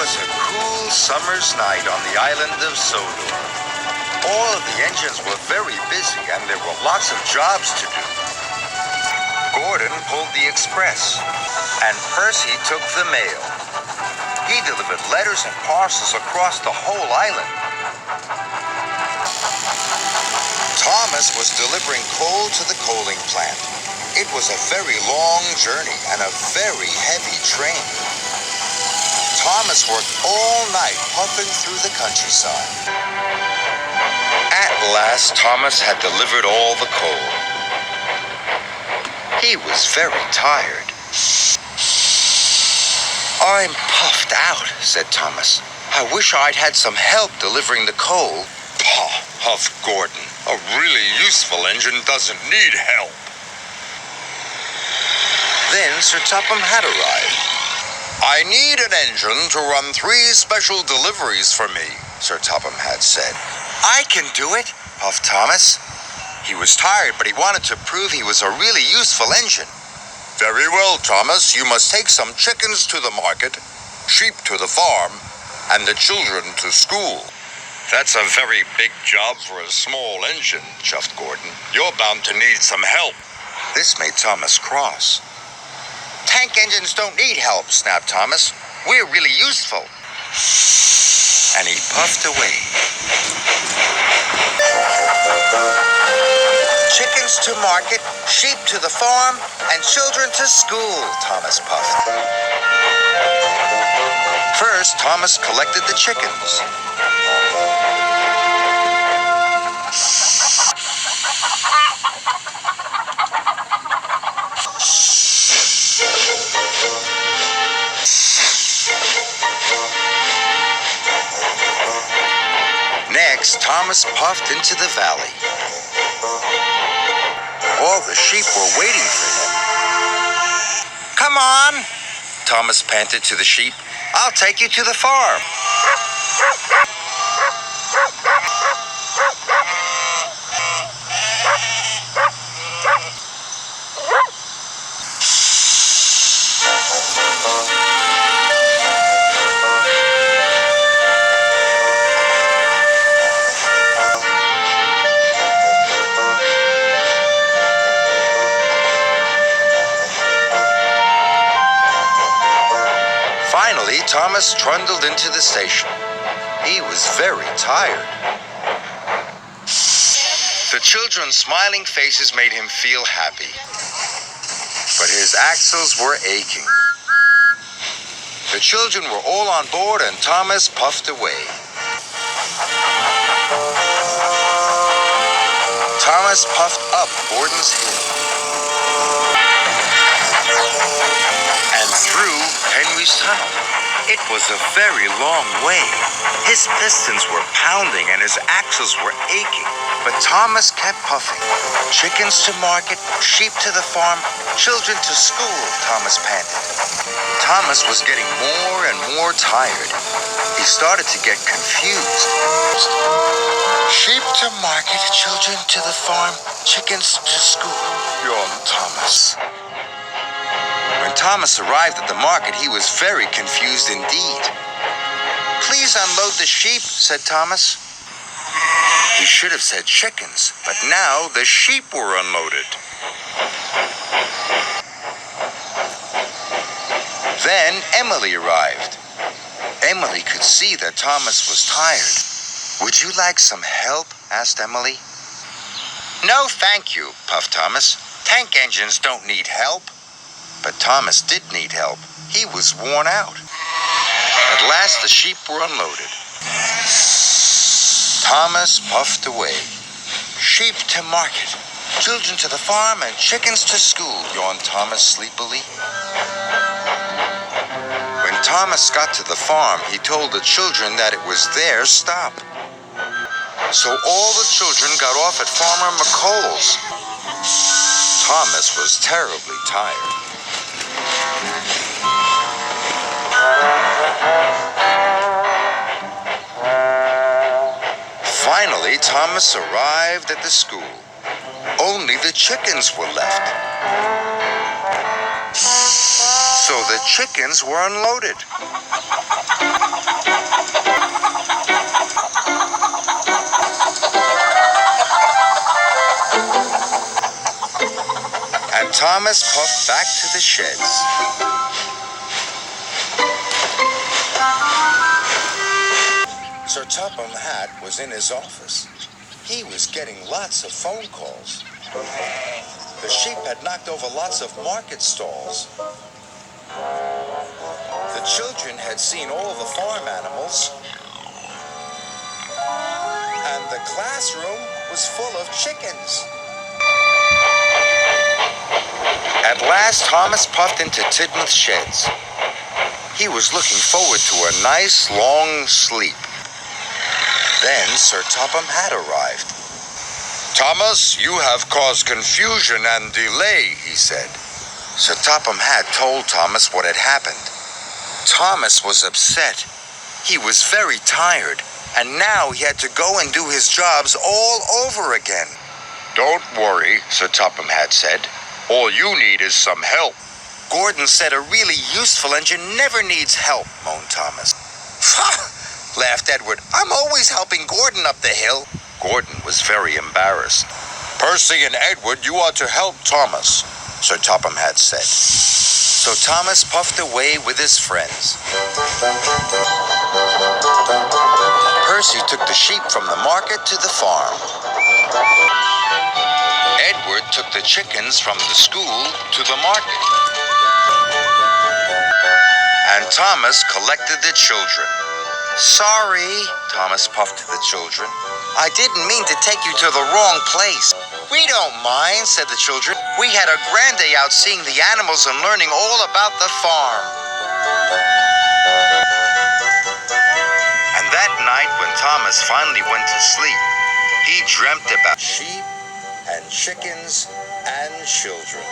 was a cool summer's night on the island of Sodor. All of the engines were very busy and there were lots of jobs to do. Gordon pulled the express and Percy took the mail. He delivered letters and parcels across the whole island. Thomas was delivering coal to the coaling plant. It was a very long journey and a very heavy train. Thomas worked all night puffing through the countryside. At last, Thomas had delivered all the coal. He was very tired. "I'm puffed out," said Thomas. "I wish I'd had some help delivering the coal." "Pah," huffed Gordon. "A really useful engine doesn't need help." Then Sir Topham Hatt arrived. "I need an engine to run 3 special deliveries for me," Sir Topham Hatt said. "I can do it," puffed Thomas. He was tired, but he wanted to prove he was a really useful engine. "Very well, Thomas. You must take some chickens to the market, sheep to the farm, and the children to school." "That's a very big job for a small engine," chuffed Gordon. "You're bound to need some help." This made Thomas cross. "Tank engines don't need help," snapped Thomas. "We're really useful." And he puffed away. "Chickens to market, sheep to the farm, and children to school," Thomas puffed. First, Thomas collected the chickens. Next, Thomas puffed into the valley. All the sheep were waiting for him. "Come on," Thomas panted to the sheep. "I'll take you to the farm." Finally, Thomas trundled into the station. He was very tired. The children's smiling faces made him feel happy. But his axles were aching. The children were all on board and Thomas puffed away. Thomas puffed up Gordon's hill and through Henry's tunnel. It was a very long way. His pistons were pounding and his axles were aching, but Thomas kept puffing. "Chickens to market, sheep to the farm, children to school," Thomas panted. Thomas was getting more and more tired. He started to get confused. "Sheep to market, children to the farm, chickens to school," yawned Thomas. When Thomas arrived at the market, he was very confused indeed. "Please unload the sheep," said Thomas. He should have said chickens, but now the sheep were unloaded. Then Emily arrived. Emily could see that Thomas was tired. "Would you like some help?" asked Emily. "No, thank you," puffed Thomas. "Tank engines don't need help." But Thomas did need help. He was worn out. At last the sheep were unloaded. Thomas puffed away. "Sheep to market, children to the farm, and chickens to school," yawned Thomas sleepily. When Thomas got to the farm, he told the children that it was their stop. So all the children got off at Farmer McColl's. Thomas was terribly tired. Finally, Thomas arrived at the school. Only the chickens were left. So the chickens were unloaded. Thomas puffed back to the sheds. Sir Topham Hatt was in his office. He was getting lots of phone calls. The sheep had knocked over lots of market stalls. The children had seen all the farm animals. And the classroom was full of chickens. At last, Thomas puffed into Tidmouth's sheds. He was looking forward to a nice long sleep. Then Sir Topham Hatt arrived. "Thomas, you have caused confusion and delay," he said. Sir Topham Hatt told Thomas what had happened. Thomas was upset. He was very tired, and now he had to go and do his jobs all over again. "Don't worry," Sir Topham Hatt said. "All you need is some help." "Gordon said a really useful engine never needs help," moaned Thomas. "Ha!" laughed Edward. "I'm always helping Gordon up the hill." Gordon was very embarrassed. "Percy and Edward, you ought to help Thomas," Sir Topham Hatt said. So Thomas puffed away with his friends. Percy took the sheep from the market to the farm. Edward took the chickens from the school to the market. And Thomas collected the children. "Sorry," Thomas puffed to the children. "I didn't mean to take you to the wrong place." "We don't mind," said the children. "We had a grand day out seeing the animals and learning all about the farm." And that night, when Thomas finally went to sleep, he dreamt about sheep and chickens and children.